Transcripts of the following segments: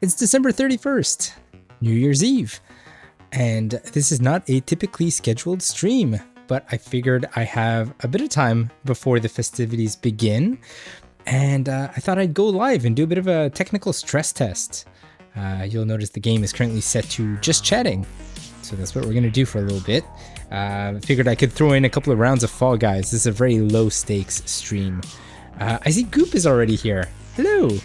It's December 31st, New Year's Eve, and this is not a typically scheduled stream, but I figured I have a bit of time before the festivities begin, and I thought I'd go live and do a bit of a technical stress test. You'll notice the game is currently set to just chatting, so that's what we're going to do for a little bit. Figured I could throw in a couple of rounds of Fall Guys. This is a very low stakes stream. I see Goop is already here. Hello!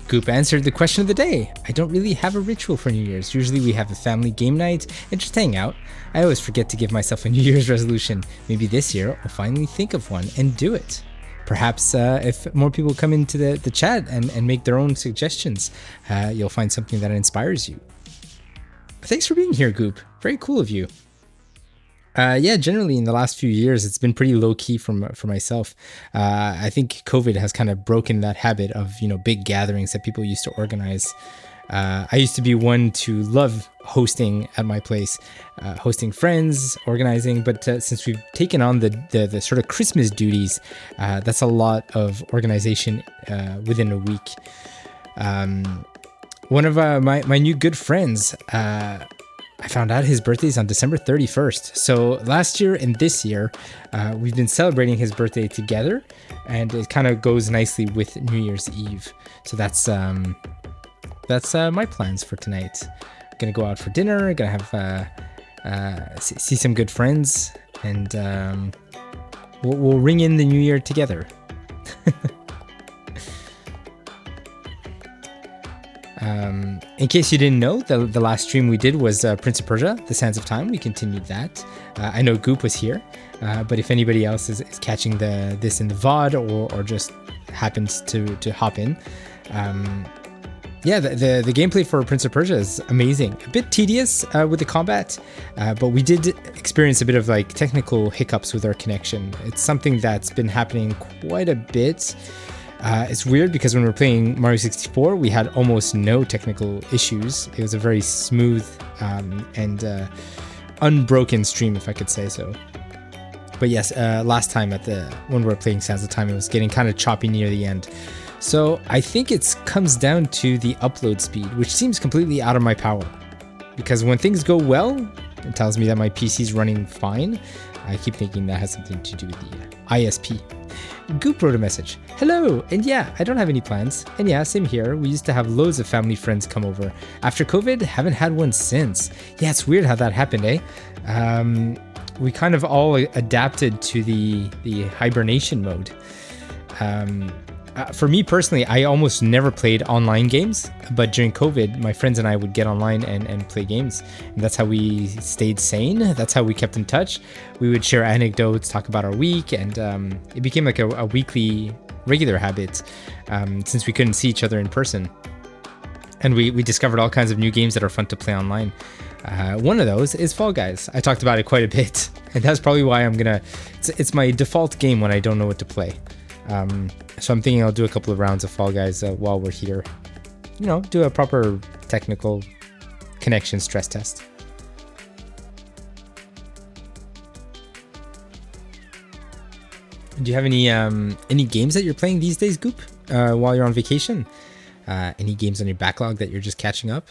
Goop answered the question of the day. I don't really have a ritual for New Year's. Usually we have a family game night and just hang out. I always forget to give myself a New Year's resolution. Maybe this year I'll finally think of one and do it. Perhaps if more people come into the chat and make their own suggestions, you'll find something that inspires you. Thanks for being here, Goop. Very cool of you. Yeah, generally in the last few years, it's been pretty low key for myself. I think COVID has kind of broken that habit of, big gatherings that people used to organize. I used to be one to love hosting at my place, hosting friends, organizing. But since we've taken on the sort of Christmas duties, that's a lot of organization within a week. One of my new good friends, I found out his birthday is on December 31st. So last year and this year, we've been celebrating his birthday together, and it kind of goes nicely with New Year's Eve. So that's my plans for tonight. Gonna go out for dinner, gonna have see some good friends, and we'll ring in the new year together. In case you didn't know, the last stream we did was Prince of Persia, The Sands of Time. We continued that. I know Goop was here, but if anybody else is catching this in the VOD or just happens to hop in, yeah, the gameplay for Prince of Persia is amazing. A bit tedious with the combat, but we did experience a bit of technical hiccups with our connection. It's something that's been happening quite a bit. It's weird because when we were playing Mario 64, we had almost no technical issues. It was a very smooth and unbroken stream, if I could say so. But yes, last time when we were playing Sands of Time, it was getting kind of choppy near the end. So I think it comes down to the upload speed, which seems completely out of my power. Because when things go well, it tells me that my PC is running fine. I keep thinking that has something to do with the ISP. Goop wrote a message. Hello, and yeah, I don't have any plans. And yeah, same here. We used to have loads of family friends come over. After COVID, haven't had one since. Yeah, it's weird how that happened, eh? We kind of all adapted to the hibernation mode. For me personally, I almost never played online games, but during COVID, my friends and I would get online and play games. And that's how we stayed sane. That's how we kept in touch. We would share anecdotes, talk about our week, and it became like a weekly regular habit since we couldn't see each other in person. And we discovered all kinds of new games that are fun to play online. One of those is Fall Guys. I talked about it quite a bit, and that's probably why it's my default game when I don't know what to play. So I'm thinking I'll do a couple of rounds of Fall Guys while we're here. Do a proper technical connection stress test. Do you have any games that you're playing these days, Goop, while you're on vacation? Any games on your backlog that you're just catching up?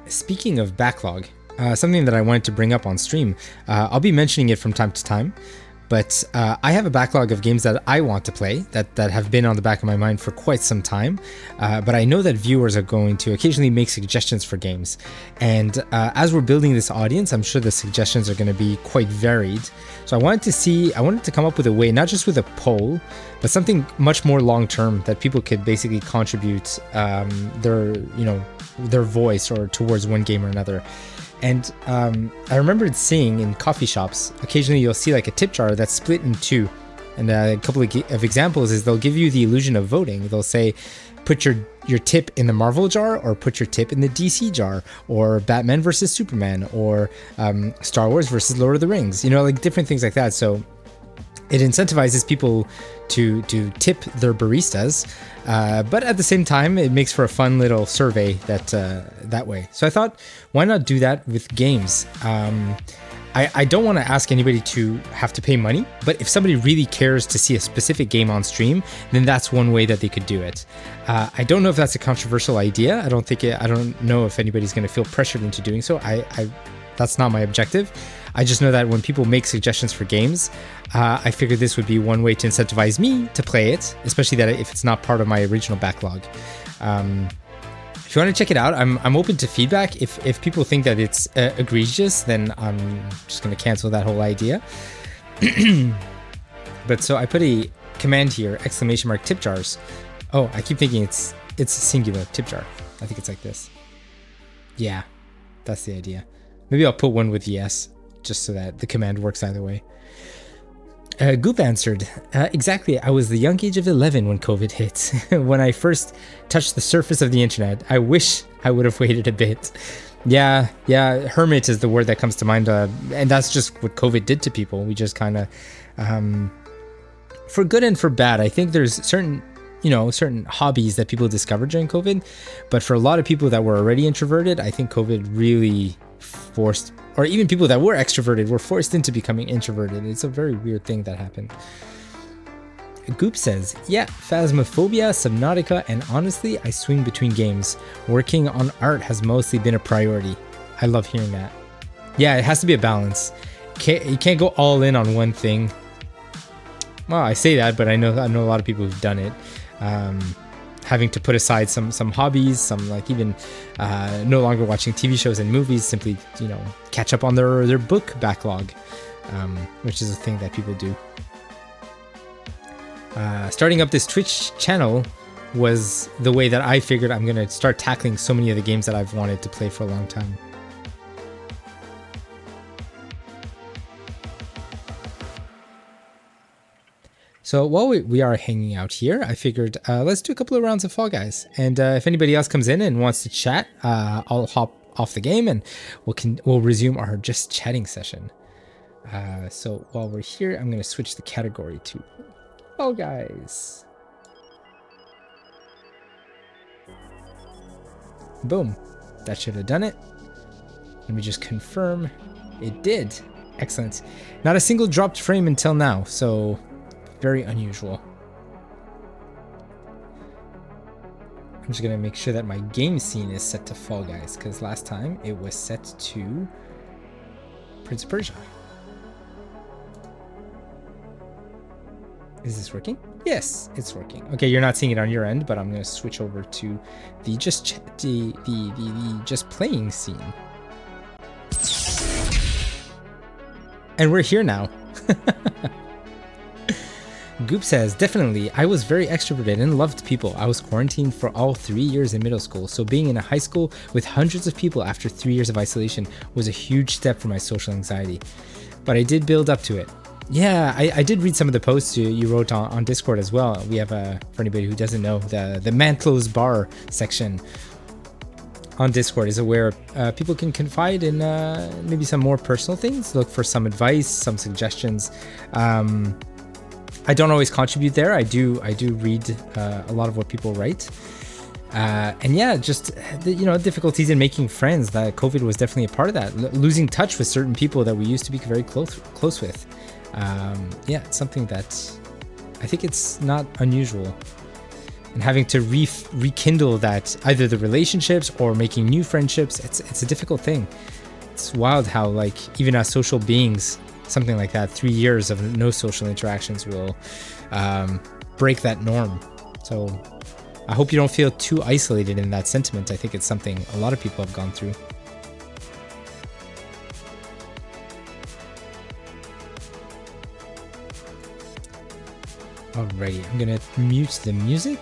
Speaking of backlog, something that I wanted to bring up on stream. I'll be mentioning it from time to time, but I have a backlog of games that I want to play that have been on the back of my mind for quite some time. But I know that viewers are going to occasionally make suggestions for games. And as we're building this audience, I'm sure the suggestions are going to be quite varied. So I wanted to come up with a way, not just with a poll, but something much more long-term that people could basically contribute their voice or towards one game or another. And I remembered seeing in coffee shops, occasionally you'll see like a tip jar that's split in two. And a couple of examples is they'll give you the illusion of voting. They'll say, put your tip in the Marvel jar, or put your tip in the DC jar, or Batman versus Superman, or Star Wars versus Lord of the Rings, different things like that. So it incentivizes people to tip their baristas, but at the same time, it makes for a fun little survey that way. So I thought, why not do that with games? I don't want to ask anybody to have to pay money, but if somebody really cares to see a specific game on stream, then that's one way that they could do it. I don't know if that's a controversial idea. I don't know if anybody's going to feel pressured into doing so. That's not my objective. I just know that when people make suggestions for games, I figured this would be one way to incentivize me to play it, especially that if it's not part of my original backlog. If you want to check it out, I'm open to feedback. If people think that it's egregious, then I'm just going to cancel that whole idea. But so I put a command here, ! tip jars. Oh, I keep thinking it's singular, tip jar. I think it's like this. Yeah, that's the idea. Maybe I'll put one with yes, just so that the command works either way. Goop answered, exactly, I was the young age of 11 when COVID hit. When I first touched the surface of the internet, I wish I would have waited a bit. Yeah, hermit is the word that comes to mind, and that's just what COVID did to people. We just kind of, for good and for bad, I think there's certain hobbies that people discovered during COVID, but for a lot of people that were already introverted, I think COVID really forced, or even people that were extroverted were forced into becoming introverted. It's a very weird thing that happened. Goop says, yeah, Phasmophobia, Subnautica, and honestly, I swing between games. Working on art has mostly been a priority. I love hearing that. Yeah, it has to be a balance. You can't go all in on one thing. Well, I say that, but I know a lot of people who've done it. Having to put aside some hobbies, some like even no longer watching TV shows and movies, simply catch up on their book backlog, which is a thing that people do. Starting up this Twitch channel was the way that I figured I'm gonna start tackling so many of the games that I've wanted to play for a long time. So while we are hanging out here, I figured let's do a couple of rounds of Fall Guys. And if anybody else comes in and wants to chat, I'll hop off the game and we'll resume our just chatting session. So while we're here, I'm going to switch the category to Fall Guys. Boom. That should have done it. Let me just confirm. It did. Excellent. Not a single dropped frame until now, so very unusual. I'm just gonna make sure that my game scene is set to Fall Guys, because last time it was set to Prince of Persia. Is this working? Yes, it's working. Okay, you're not seeing it on your end, but I'm gonna switch over to the just playing scene. And we're here now. Goop says, definitely, I was very extroverted and loved people. I was quarantined for all 3 years in middle school, so being in a high school with hundreds of people after 3 years of isolation was a huge step for my social anxiety. But I did build up to it. Yeah, I did read some of the posts you wrote on Discord as well. We have, for anybody who doesn't know, the Mantlo's Bar section on Discord is where people can confide in maybe some more personal things, look for some advice, some suggestions. I don't always contribute there. I do read a lot of what people write. And yeah, just difficulties in making friends. That COVID was definitely a part of that. Losing touch with certain people that we used to be very close with. Yeah, it's something that I think it's not unusual. And having to rekindle that, either the relationships or making new friendships, it's a difficult thing. It's wild how, like, even as social beings, something like that, 3 years of no social interactions will break that norm. So I hope you don't feel too isolated in that sentiment. I think it's something a lot of people have gone through. Alrighty, I'm gonna mute the music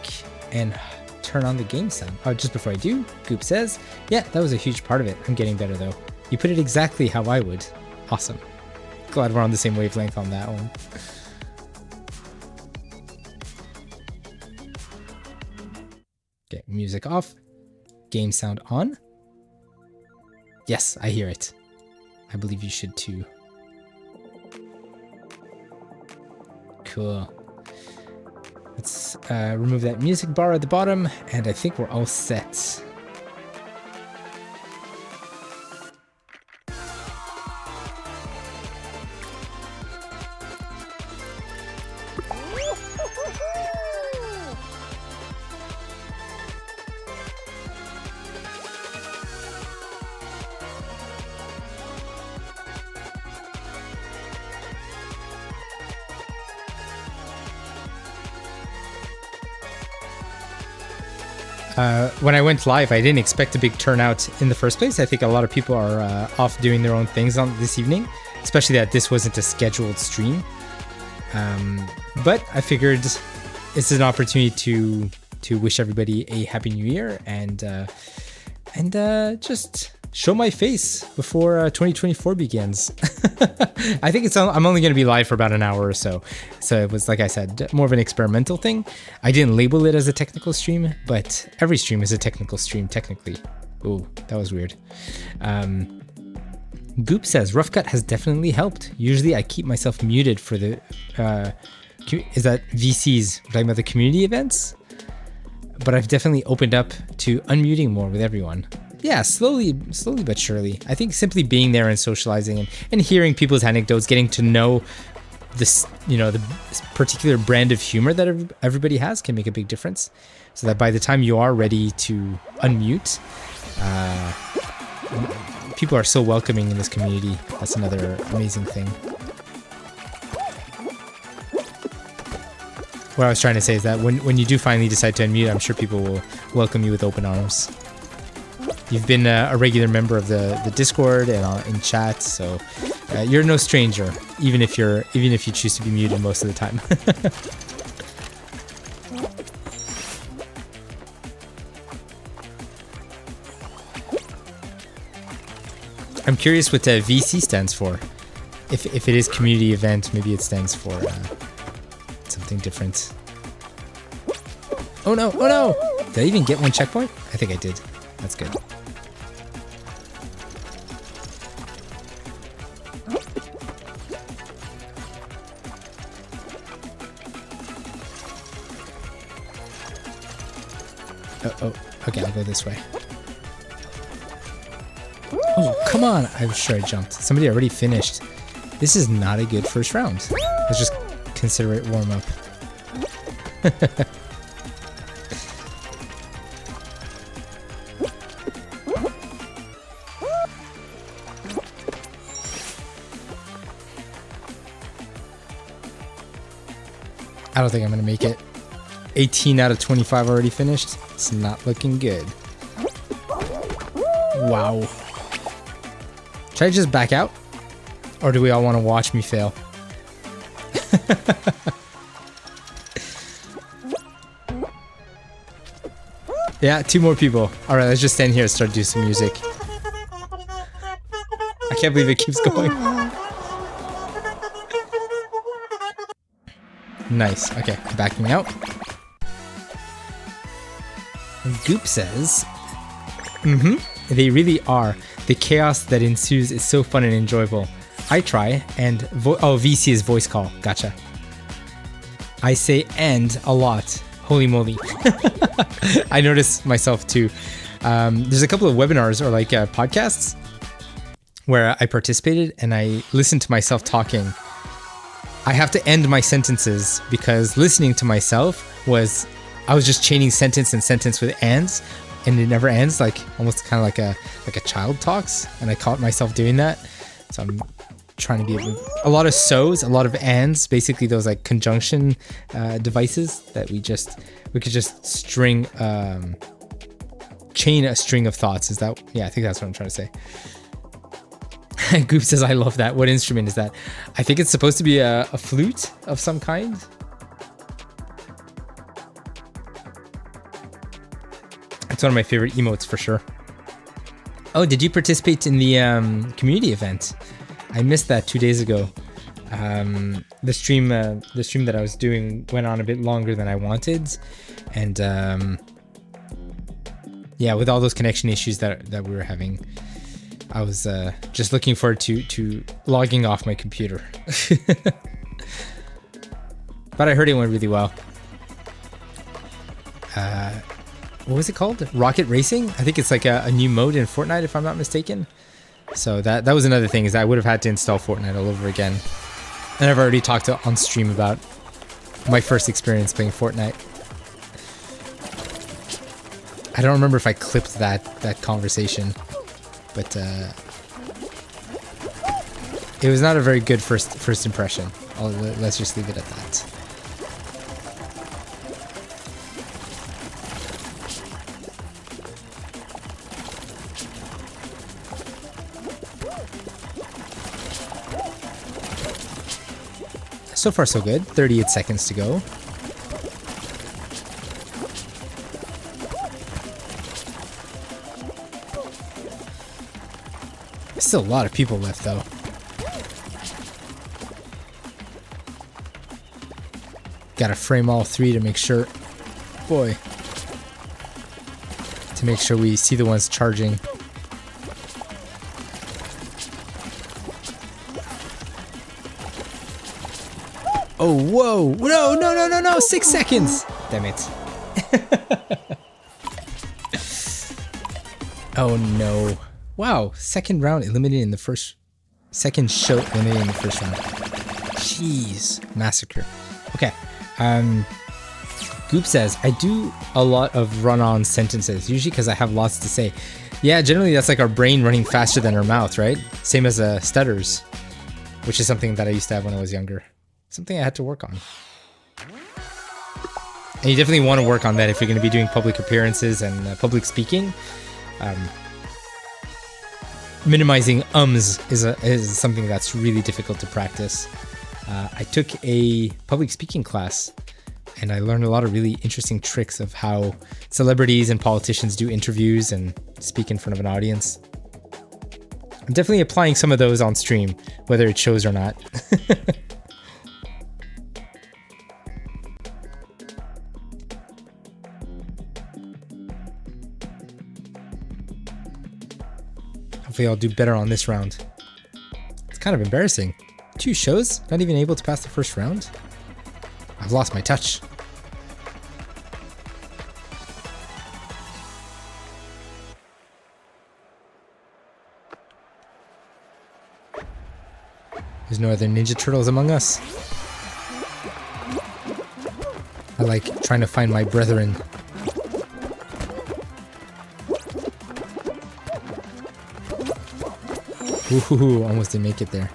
and turn on the game sound. Oh, just before I do, Goop says, yeah, that was a huge part of it. I'm getting better though. You put it exactly how I would. Awesome. Glad we're on the same wavelength on that one. Okay, music off. Game sound on. Yes, I hear it. I believe you should too. Cool. Let's remove that music bar at the bottom, and I think we're all set. when I went live, I didn't expect a big turnout in the first place. I think a lot of people are off doing their own things on this evening, especially that this wasn't a scheduled stream. But I figured it's an opportunity to wish everybody a happy new year and just show my face before 2024 begins. I think I'm only going to be live for about an hour or so. So it was, like I said, more of an experimental thing. I didn't label it as a technical stream, but every stream is a technical stream, technically. Ooh, that was weird. Goop says, Rough Cut has definitely helped. Usually I keep myself muted for the... is that VCs? We're talking about the community events? But I've definitely opened up to unmuting more with everyone. Yeah, slowly but surely. I think simply being there and socializing and hearing people's anecdotes, getting to know this, the particular brand of humor that everybody has can make a big difference. So that by the time you are ready to unmute, people are so welcoming in this community. That's another amazing thing. What I was trying to say is that when you do finally decide to unmute, I'm sure people will welcome you with open arms. You've been a regular member of the Discord and in chat, so you're no stranger, even if you choose to be muted most of the time. I'm curious what VC stands for. If it is community event, maybe it stands for something different. Oh no! Oh no! Did I even get one checkpoint? I think I did. That's good. Oh, okay, I'll go this way. Oh, come on! I'm sure I jumped. Somebody already finished. This is not a good first round. Let's just consider it warm up. I don't think I'm gonna make it. 18 out of 25 already finished. It's not looking good. Wow. Should I just back out? Or do we all want to watch me fail? Yeah, 2 more people. Alright, let's just stand here and start doing some music. I can't believe it keeps going. Nice. Okay, backing out. Goop says, they really are. The chaos that ensues is so fun and enjoyable. I try, and VC is voice call. Gotcha. I say "and" a lot. Holy moly. I noticed myself too. There's a couple of webinars or like podcasts where I participated and I listened to myself talking. I have to end my sentences because listening to myself I was just chaining sentence and sentence with ands, and it never ends, like almost kind of like a child talks, and I caught myself doing that. So I'm trying to be a lot of so's, a lot of ands, basically those like conjunction devices that we could just string chain a string of thoughts. Is that, yeah, I think that's what I'm trying to say. Goop says, I love that. What instrument is that? I think it's supposed to be a flute of some kind. It's one of my favorite emotes for sure. Oh, did you participate in the community event? I missed that 2 days ago. The stream that I was doing went on a bit longer than I wanted, and yeah, with all those connection issues that we were having, I was just looking forward to logging off my computer. But I heard it went really well. What was it called? Rocket Racing? I think it's like a new mode in Fortnite, if I'm not mistaken. So that was another thing, is that I would have had to install Fortnite all over again. And I've already talked on stream about my first experience playing Fortnite. I don't remember if I clipped that conversation, but it was not a very good first impression. Let's just leave it at that. So far so good. 38 seconds to go. Still a lot of people left though. Gotta frame all three to make sure, boy, to make sure we see the ones charging. Oh, whoa, no, 6 seconds. Damn it. Oh no. Wow, second round eliminated in the first, second show eliminated in the first round. Jeez, massacre. Okay. Goop says, I do a lot of run-on sentences, usually because I have lots to say. Yeah, generally that's like our brain running faster than our mouth, right? Same as stutters, which is something that I used to have when I was younger. Something I had to work on. And you definitely want to work on that if you're going to be doing public appearances and public speaking. Minimizing ums is something that's really difficult to practice. I took a public speaking class and I learned a lot of really interesting tricks of how celebrities and politicians do interviews and speak in front of an audience. I'm definitely applying some of those on stream, whether it shows or not. Hopefully I'll do better on this round. It's kind of embarrassing. 2 shows, not even able to pass the first round? I've lost my touch. There's no other Ninja Turtles among us. I like trying to find my brethren. Ooh, almost didn't make it there.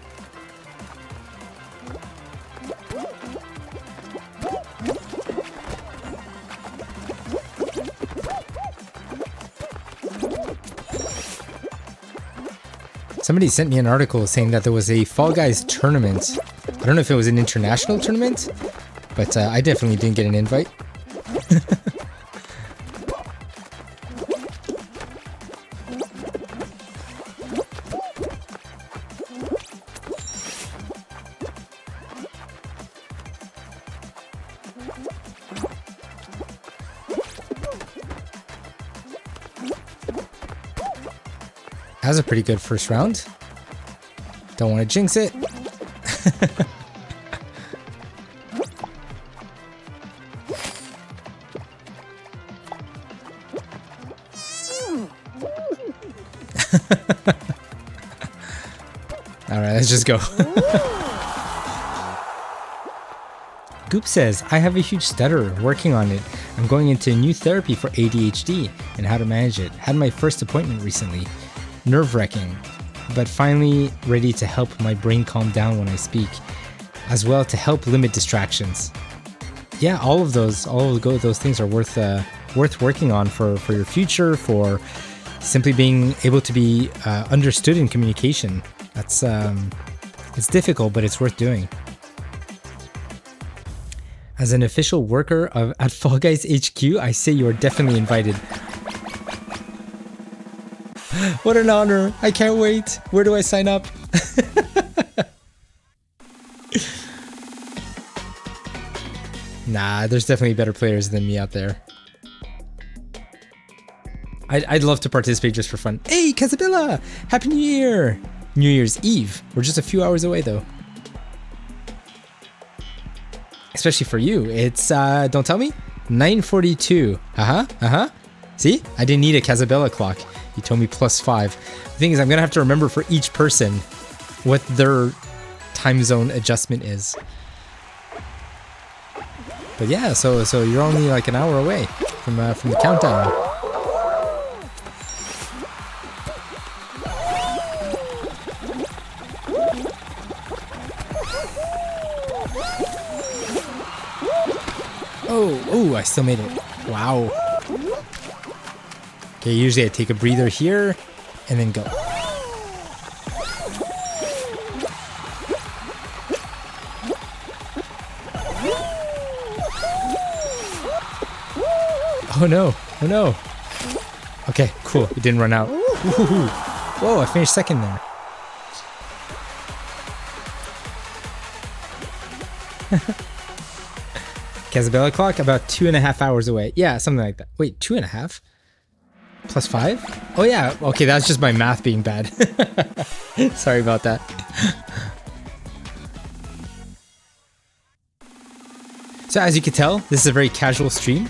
Somebody sent me an article saying that there was a Fall Guys tournament. I don't know if it was an international tournament, but I definitely didn't get an invite. That was a pretty good first round. Don't want to jinx it. Alright, let's just go. Goop says, I have a huge stutter, working on it. I'm going into new therapy for ADHD and how to manage it. Had my first appointment recently. Nerve-wracking, but finally ready to help my brain calm down when I speak, as well to help limit distractions. Yeah, all of those things are worth working on for your future, for simply being able to be understood in communication. That's it's difficult, but it's worth doing. As an official worker at Fall Guys HQ, I say you are definitely invited. What an honor. I can't wait. Where do I sign up? Nah, there's definitely better players than me out there. I'd love to participate just for fun. Hey, Casabella! Happy New Year! New Year's Eve. We're just a few hours away though. Especially for you. It's, don't tell me? 9:42. See? I didn't need a Casabella clock. You told me +5. The thing is, I'm gonna have to remember for each person what their time zone adjustment is. But yeah, so you're only like an hour away from the countdown. Oh, I still made it. Wow. Okay, usually I take a breather here and then go. Oh no, oh no. Okay, cool, it didn't run out. Woo-hoo-hoo. Whoa, I finished second there. Casabella clock, about 2.5 hours away. Yeah, something like that. Wait, 2.5? Plus 5? Oh yeah, okay, that's just my math being bad. Sorry about that. So as you can tell, this is a very casual stream.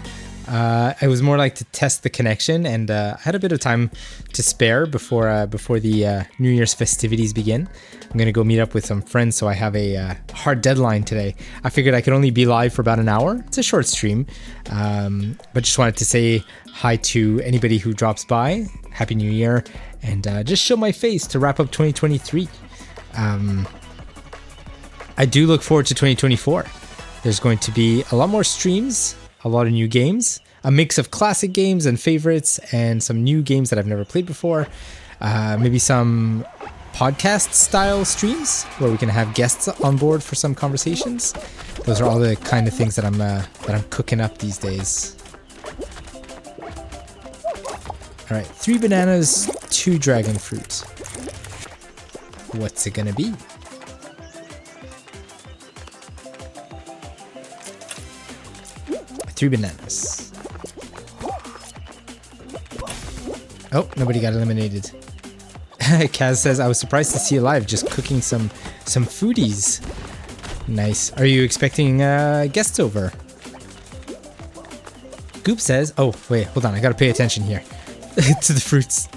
It was more like to test the connection, and I had a bit of time to spare before the New Year's festivities begin. I'm gonna go meet up with some friends, so I have a hard deadline today. I figured I could only be live for about an hour. It's a short stream, but just wanted to say hi to anybody who drops by. Happy New Year, and just show my face to wrap up 2023. I do look forward to 2024. There's going to be a lot more streams, a lot of new games, a mix of classic games and favorites, and some new games that I've never played before. Maybe some podcast style streams where we can have guests on board for some conversations. Those are all the kind of things that I'm cooking up these days. All right, 3 bananas, 2 dragon fruit. What's it gonna be? Three bananas. Oh, nobody got eliminated. Kaz says, I was surprised to see you live, just cooking some foodies. Nice. Are you expecting guests over? Goop says, oh, wait, hold on. I gotta pay attention here to the fruits.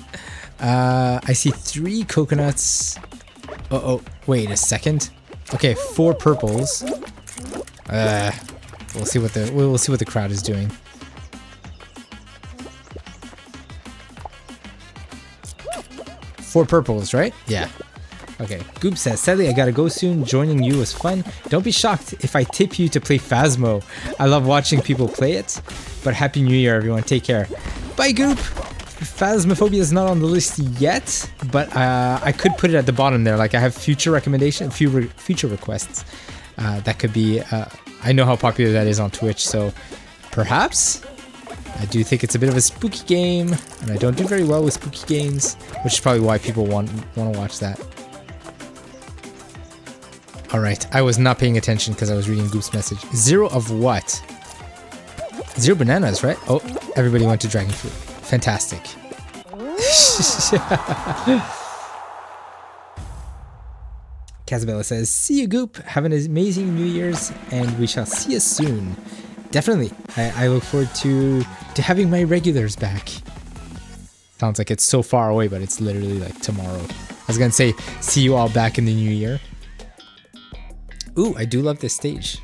I see 3 coconuts. Uh-oh, wait a second. Okay, 4 purples. We'll see what the crowd is doing. Four purples, right? Yeah. Okay. Goop says, sadly I gotta go soon. Joining you was fun. Don't be shocked if I tip you to play Phasmo. I love watching people play it. But Happy New Year, everyone. Take care. Bye, Goop. Phasmophobia is not on the list yet, but I could put it at the bottom there. Like I have future future requests. That could be. I know how popular that is on Twitch, so perhaps. I do think it's a bit of a spooky game, and I don't do very well with spooky games, which is probably why people want to watch that. All right, I was not paying attention because I was reading Goop's message. 0 of what? 0 bananas, right? Oh, everybody went to dragon fruit. Fantastic. Casabella says, see you, Goop. Have an amazing New Year's, and we shall see you soon. Definitely. I look forward to having my regulars back. Sounds like it's so far away, but it's literally like tomorrow. I was going to say, see you all back in the new year. Ooh, I do love this stage.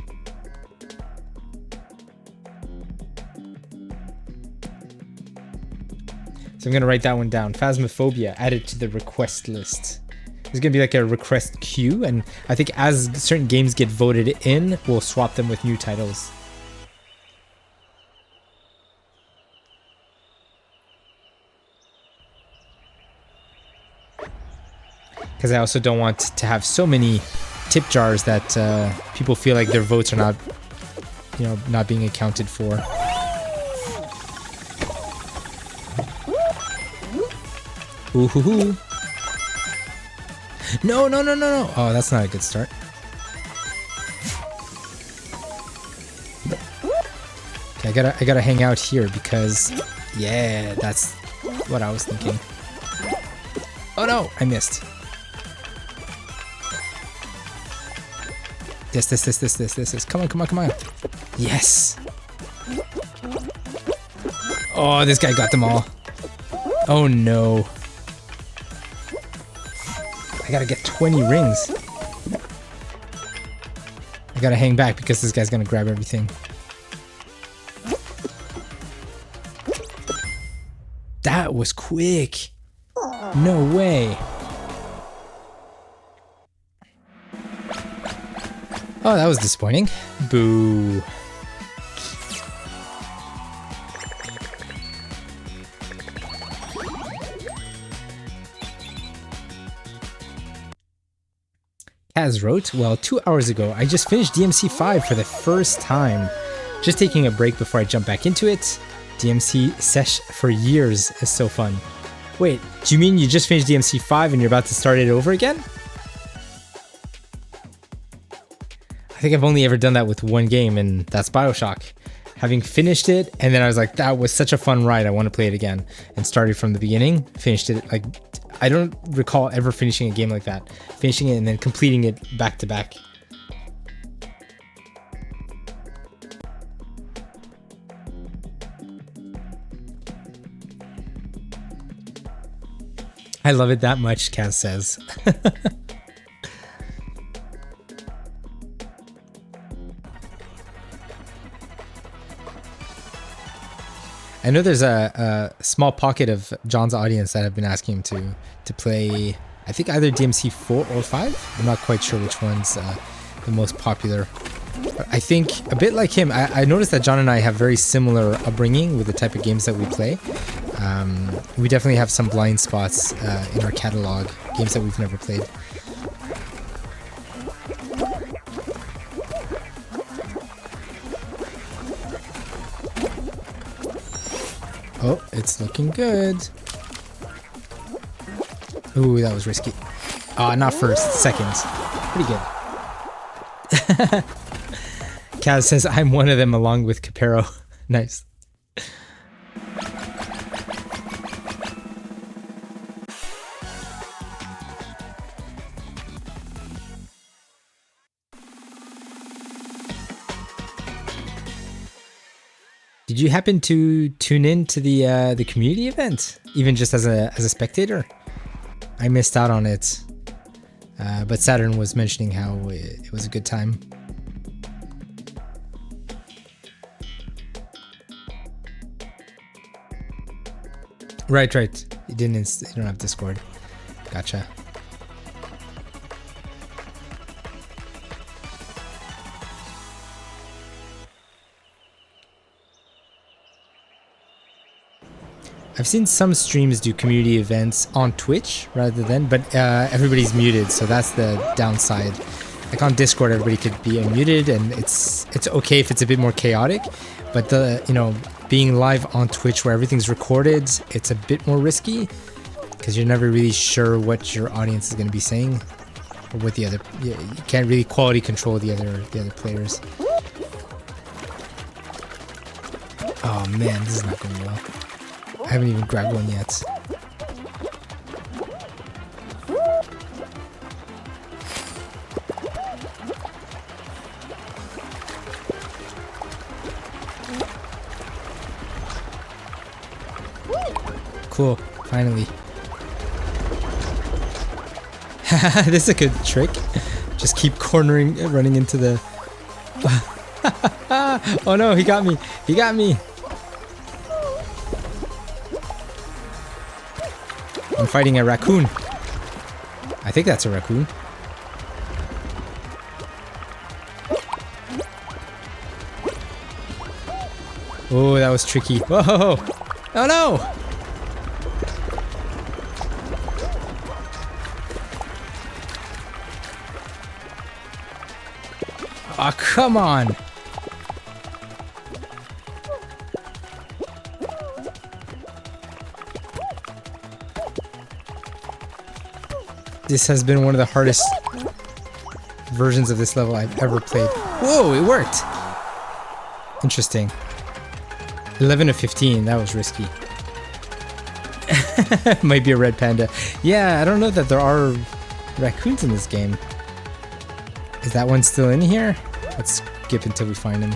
So I'm going to write that one down. Phasmophobia, added to the request list. There's going to be like a request queue, and I think as certain games get voted in, we'll swap them with new titles. Because I also don't want to have so many tip jars that people feel like their votes are not, not being accounted for. Ooh hoo hoo. No. Oh, that's not a good start. Okay, I gotta hang out here because, yeah, that's what I was thinking. Oh no, I missed. This. Come on. Yes. Oh, this guy got them all. Oh no. I gotta get 20 rings. I gotta hang back because this guy's gonna grab everything. That was quick. No way. Oh, that was disappointing. Boo. Kaz wrote, well, 2 hours ago, I just finished DMC5 for the first time. Just taking a break before I jump back into it. DMC sesh for years is so fun. Wait, do you mean you just finished DMC 5 and you're about to start it over again? I think I've only ever done that with one game, and that's BioShock. Having finished it, and then I was like, that was such a fun ride, I want to play it again. And started from the beginning, finished it. Like, I don't recall ever finishing a game like that. Finishing it and then completing it back to back. I love it that much, Kaz says. I know there's a small pocket of John's audience that have been asking him to play, I think either DMC 4 or 5. I'm not quite sure which one's the most popular. But I think a bit like him, I noticed that John and I have very similar upbringing with the type of games that we play. We definitely have some blind spots in our catalog, games that we've never played. Oh, it's looking good. Ooh, that was risky. Not first, second. Pretty good. Kaz says, I'm one of them along with Capero. Nice. Did you happen to tune in to the community event, even just as a spectator? I missed out on it, but Saturn was mentioning how it was a good time. Right. You don't have Discord. Gotcha. I've seen some streams do community events on Twitch rather than, but everybody's muted, so that's the downside. Like on Discord, everybody could be unmuted, and it's okay if it's a bit more chaotic, but being live on Twitch where everything's recorded, it's a bit more risky because you're never really sure what your audience is going to be saying or what you can't really quality control the other players. Oh man, this is not going well. I haven't even grabbed one yet. Cool, finally. This is a good trick. Just keep cornering, running into the... Oh no, he got me! He got me! I'm fighting a raccoon. I think that's a raccoon. Oh, that was tricky. Whoa! Oh no! Oh, come on! This has been one of the hardest versions of this level I've ever played. Whoa, it worked! Interesting. 11 of 15, that was risky. Might be a red panda. Yeah, I don't know that there are raccoons in this game. Is that one still in here? Let's skip until we find him.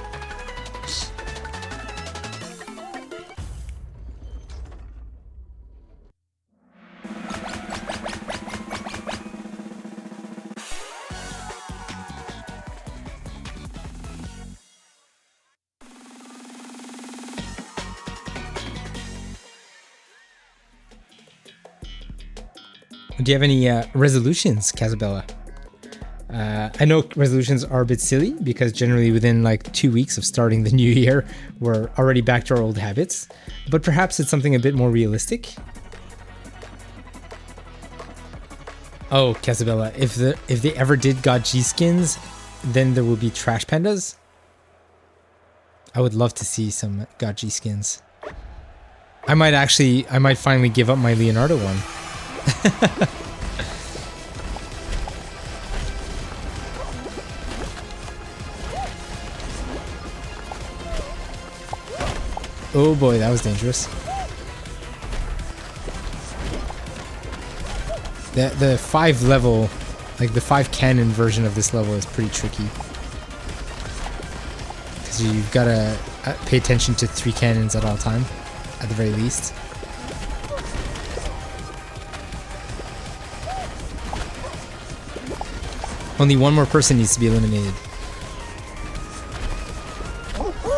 Do you have any resolutions, Casabella? I know resolutions are a bit silly because generally within like 2 weeks of starting the new year, we're already back to our old habits, but perhaps it's something a bit more realistic. Oh, Casabella, if they ever did God G skins, then there will be trash pandas. I would love to see some God G skins. I might finally give up my Leonardo one. Oh boy, that was dangerous. The 5 level, like the 5 cannon version of this level is pretty tricky. Because you've got to pay attention to 3 cannons at all time, at the very least. Only one more person needs to be eliminated.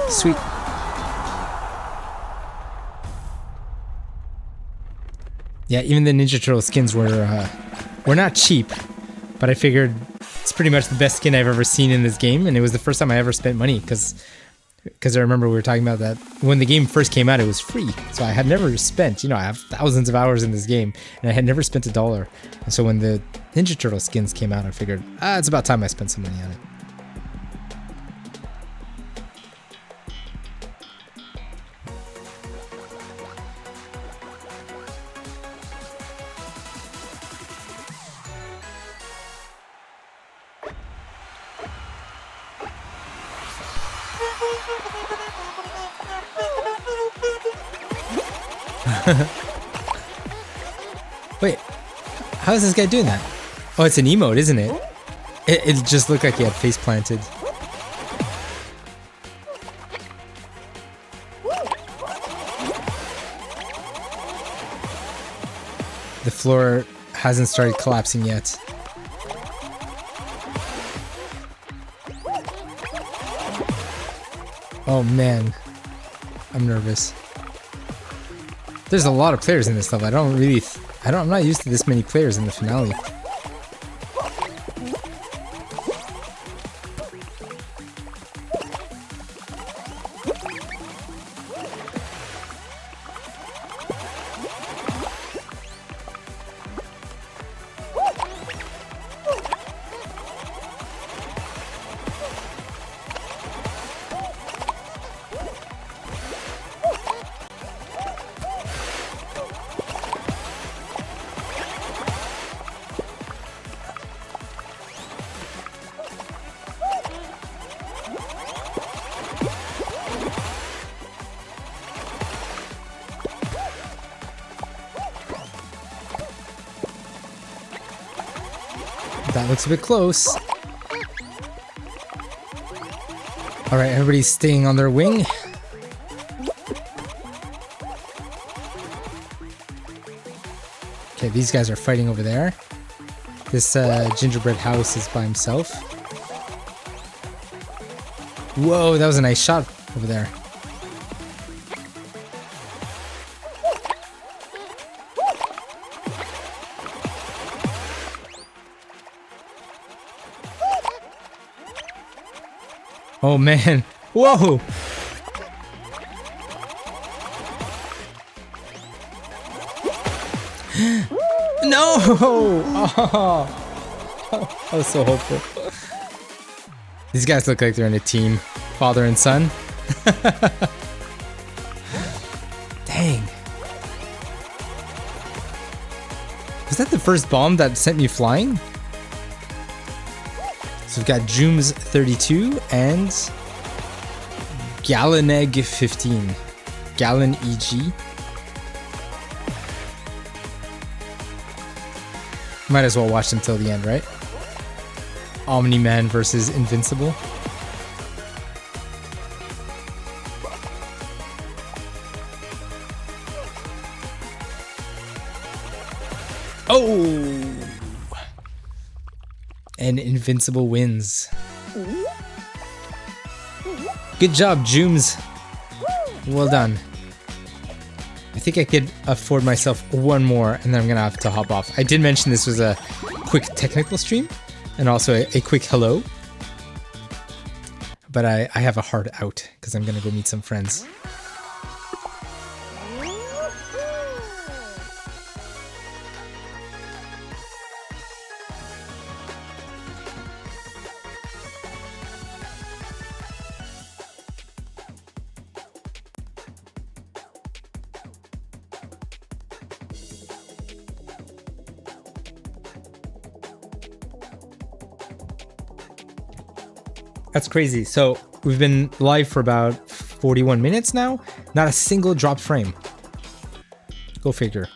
Sweet. Yeah, even the Ninja Turtle skins were not cheap, but I figured it's pretty much the best skin I've ever seen in this game, and it was the first time I ever spent money, because I remember we were talking about that when the game first came out, it was free, so I had never spent, I have thousands of hours in this game, and I had never spent $1, and so when the Ninja Turtle skins came out, I figured, it's about time I spent some money on it. Wait, how is this guy doing that? Oh, it's an emote, isn't it? It just looked like he had face planted. The floor hasn't started collapsing yet. Oh man, I'm nervous. There's a lot of players in this level. I'm not used to this many players in the finale. That looks a bit close. Alright, everybody's staying on their wing. Okay, these guys are fighting over there. This gingerbread house is by himself. Whoa, that was a nice shot over there. Oh man, whoa! No! Oh, I was so hopeful. These guys look like they're in a team, father and son. Dang. Was that the first bomb that sent me flying? So we've got Jooms 32 and Gallenegg 15. Gallon EG. Might as well watch them till the end, right? Omni-Man versus Invincible. Oh! And Invincible wins. Good job, Jooms. Well done. I think I could afford myself one more, and then I'm gonna have to hop off. I did mention this was a quick technical stream, and also a quick hello. But I have a hard out, because I'm gonna go meet some friends. That's crazy. So we've been live for about 41 minutes now. Not a single drop frame. Go figure.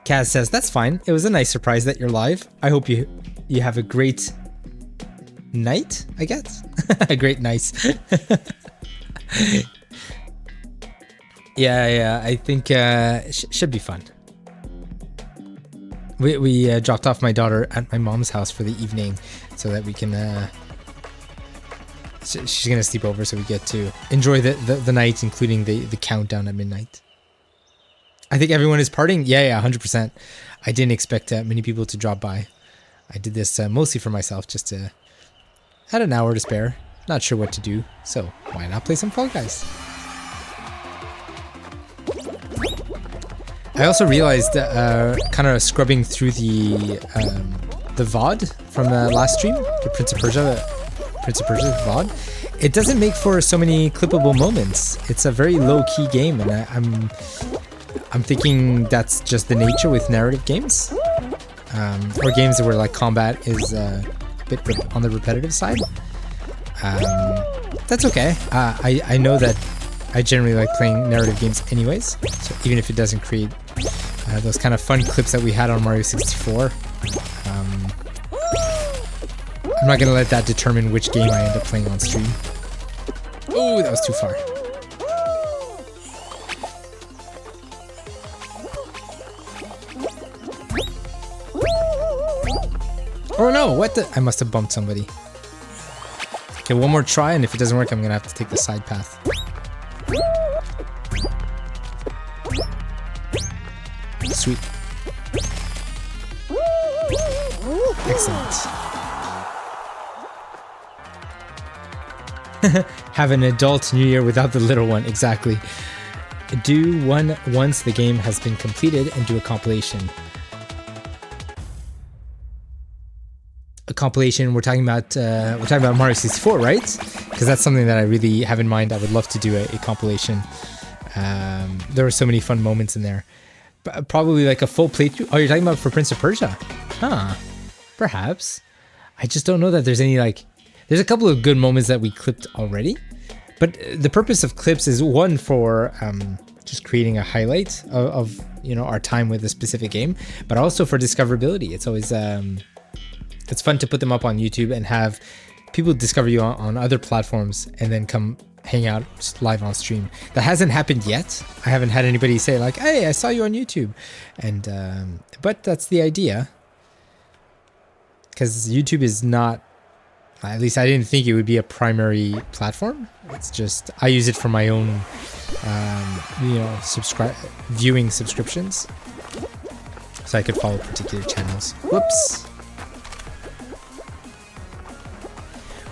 Kaz says, that's fine. It was a nice surprise that you're live. I hope you have a great night, I guess. A great night. Yeah, I think should be fun. We dropped off my daughter at my mom's house for the evening so that we can she's gonna sleep over, so we get to enjoy the night, including the countdown at midnight. I think everyone is partying. Yeah, 100%. I didn't expect many people to drop by. I did this mostly for myself, just to had an hour to spare. Not sure what to do, so why not play some Fall Guys? I also realized, kind of scrubbing through the VOD from the last stream, the Prince of Persia VOD, it doesn't make for so many clippable moments. It's a very low-key game, and I'm thinking that's just the nature with narrative games, or games where like combat is a bit on the repetitive side. That's okay. I know that I generally like playing narrative games anyways, so even if it doesn't create those kind of fun clips that we had on Mario 64, I'm not gonna let that determine which game I end up playing on stream. Oh, that was too far. Oh no, what the? I must have bumped somebody. Okay, one more try, and if it doesn't work, I'm gonna have to take the side path. Sweet. Excellent. Have an adult New Year without the little one, exactly. Do one once the game has been completed and do a compilation. A compilation, we're talking about Mario 64, right? Because that's something that I really have in mind. I would love to do a compilation. There were so many fun moments in there. Probably like a full playthrough. Oh, you're talking about for Prince of Persia? Huh. Perhaps. I just don't know that there's any like... There's a couple of good moments that we clipped already. But the purpose of clips is one for just creating a highlight of you know, our time with a specific game. But also for discoverability. It's always... it's fun to put them up on YouTube and have people discover you on other platforms and then come hang out live on stream. That hasn't happened yet. I haven't had anybody say like, hey, I saw you on YouTube. And but that's the idea. Because YouTube is not, at least I didn't think it would be a primary platform. It's just, I use it for my own, you know, viewing subscriptions. So I could follow particular channels. Whoops.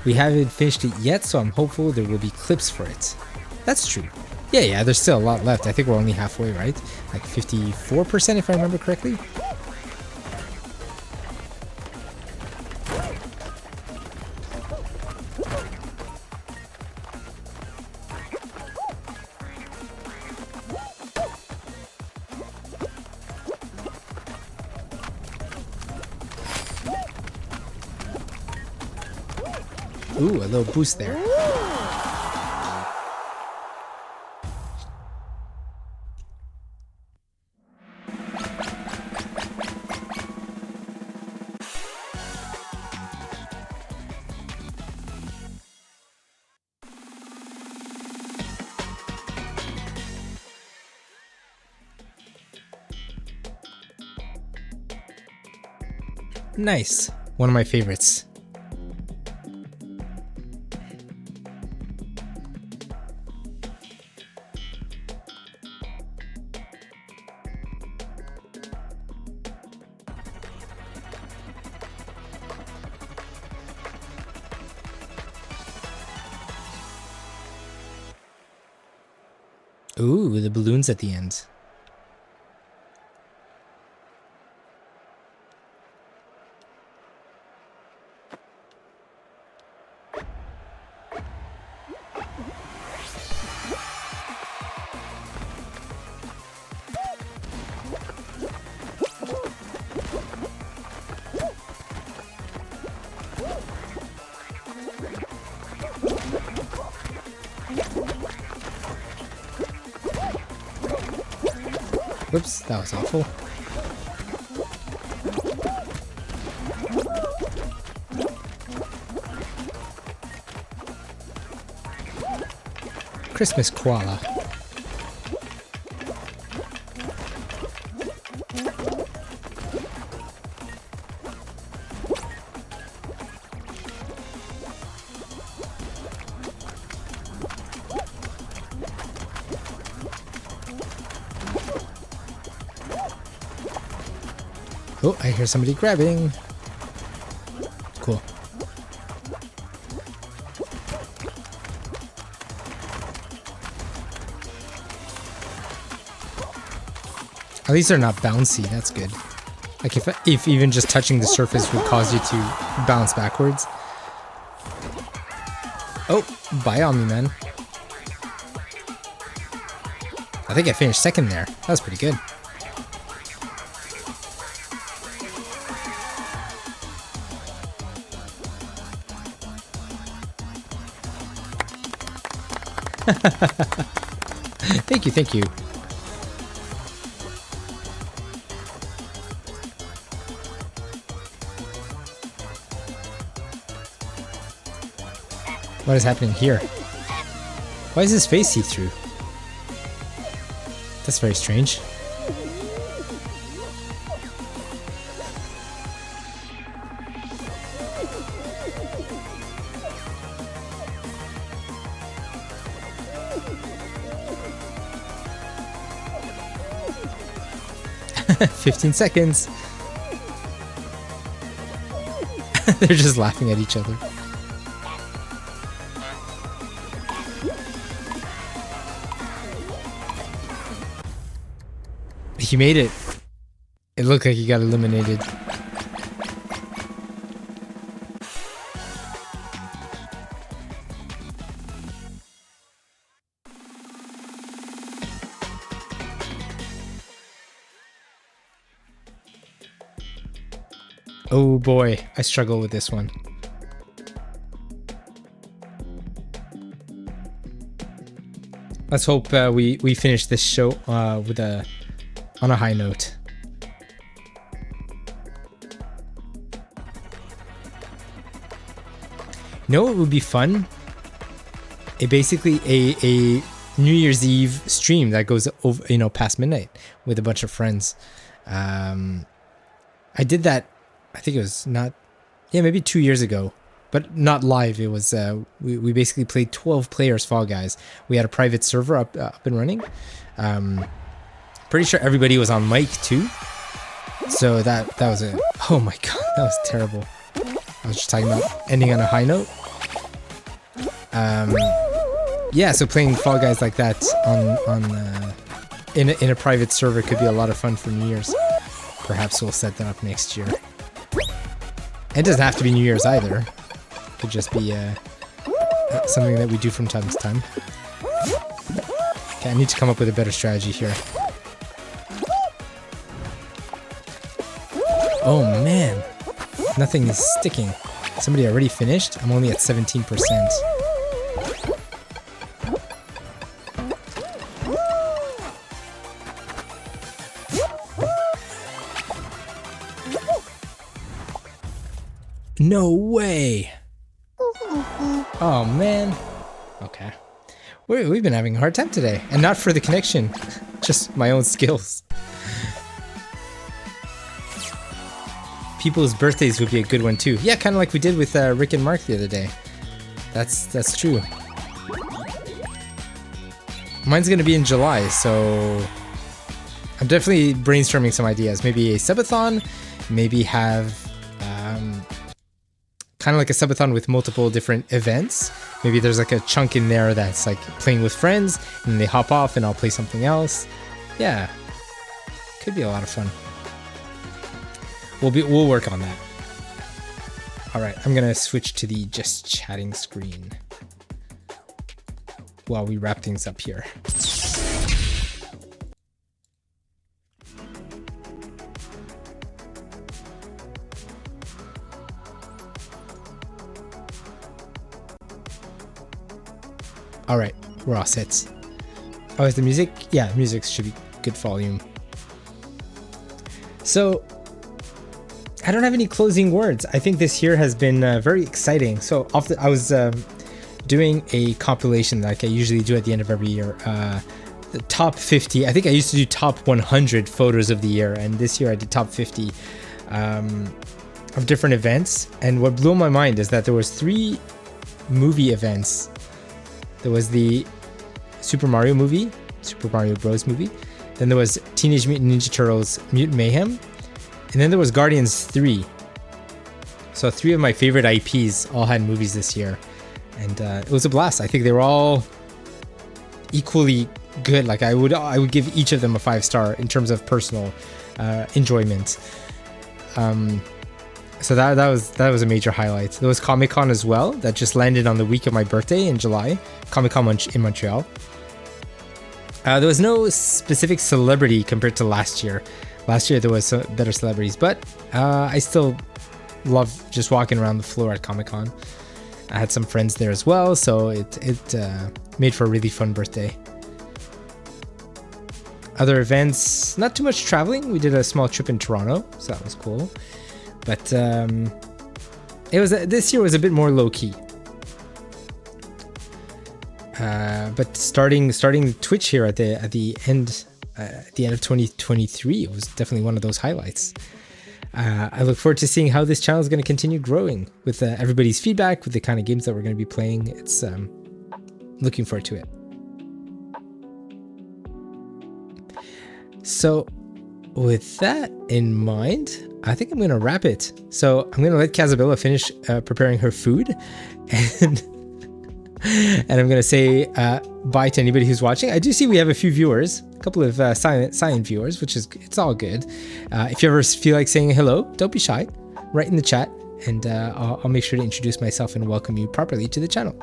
We haven't finished it yet, so I'm hopeful there will be clips for it. That's true. Yeah, there's still a lot left. I think we're only halfway, right? Like 54% if I remember correctly. Ooh, a little boost there. Nice. One of my favorites. Ooh, the balloons at the end. Whoops, that was awful. Christmas koala. Oh, I hear somebody grabbing. Cool. At least they're not bouncy, that's good. Like if even just touching the surface would cause you to bounce backwards. Oh, bye on me, man. I think I finished second there. That was pretty good. Thank you, thank you. What is happening here? Why is his face see-through? That's very strange. "15 seconds. They're just laughing at each other. He made it. It looked like he got eliminated. Oh boy, I struggle with this one. Let's hope we finish this show on a high note. You know what would be fun? Basically a New Year's Eve stream that goes over, past midnight with a bunch of friends. I did that. I think it was maybe 2 years ago, but not live. It was we basically played 12 players Fall Guys. We had a private server up and running. Pretty sure everybody was on mic too. So that was oh my god, that was terrible. I was just talking about ending on a high note. Yeah, so playing Fall Guys like that in a private server could be a lot of fun for New Year's. Perhaps we'll set that up next year. It doesn't have to be New Year's either. It could just be something that we do from time to time. Okay, I need to come up with a better strategy here. Oh man, nothing is sticking. Somebody already finished? I'm only at 17%. No way! Oh man. Okay. We've been having a hard time today. And not for the connection. Just my own skills. People's birthdays would be a good one too. Yeah, kind of like we did with Rick and Mark the other day. That's true. Mine's gonna be in July, so I'm definitely brainstorming some ideas. Maybe a subathon, maybe have kind of like a subathon with multiple different events. Maybe there's like a chunk in there that's like playing with friends, and they hop off and I'll play something else. Yeah, could be a lot of fun. We'll work on that. All right, I'm gonna switch to the just chatting screen while we wrap things up here. All right, we're all set. Oh, is the music? Yeah, music should be good volume. So I don't have any closing words. I think this year has been very exciting. So I was doing a compilation like I usually do at the end of every year. The top 50. I think I used to do top 100 photos of the year, and this year I did top 50 of different events. And what blew my mind is that there was 3 movie events. There was the Super Mario movie, Super Mario Bros. Movie. Then there was Teenage Mutant Ninja Turtles Mutant Mayhem. And then there was Guardians 3. So 3 of my favorite IPs all had movies this year. And it was a blast. I think they were all equally good. Like I would give each of them a 5-star in terms of personal enjoyment. So that was a major highlight. There was Comic-Con as well that just landed on the week of my birthday in July. Comic-Con in Montreal. There was no specific celebrity compared to last year. Last year there was some better celebrities, but I still love just walking around the floor at Comic-Con. I had some friends there as well, so it made for a really fun birthday. Other events, not too much traveling. We did a small trip in Toronto, so that was cool. But this year was a bit more low key. But starting Twitch here at the end of 2023, it was definitely one of those highlights. I look forward to seeing how this channel is going to continue growing with everybody's feedback, with the kind of games that we're going to be playing. It's looking forward to it. So with that in mind, I think I'm going to wrap it. So I'm going to let Casabella finish preparing her food, and I'm going to say bye to anybody who's watching. I do see we have a few viewers, a couple of silent viewers, which is, it's all good. If you ever feel like saying hello, don't be shy. Write in the chat, and I'll make sure to introduce myself and welcome you properly to the channel.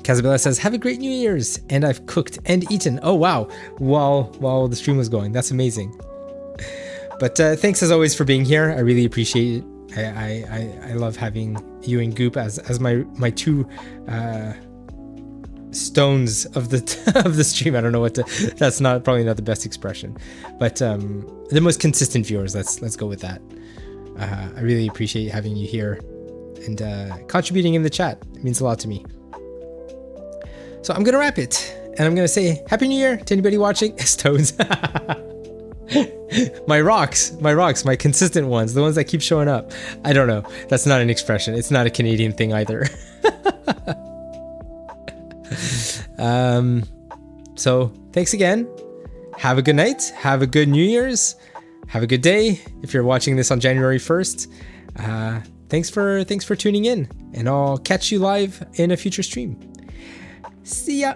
Casabella says, have a great New Year's, and I've cooked and eaten. Oh, wow. While the stream was going. That's amazing. But thanks as always for being here. I really appreciate it. I love having you and Goop as my 2 stones of the stream. I don't know what to, that's probably not the best expression, but the most consistent viewers. Let's go with that. I really appreciate having you here and contributing in the chat. It means a lot to me. So I'm gonna wrap it, and I'm gonna say Happy New Year to anybody watching. Stones. my rocks, my consistent ones, the ones that keep showing up. I don't know. That's not an expression. It's not a Canadian thing either. So thanks again. Have a good night. Have a good New Year's. Have a good day. If you're watching this on January 1st, thanks for tuning in, and I'll catch you live in a future stream. See ya.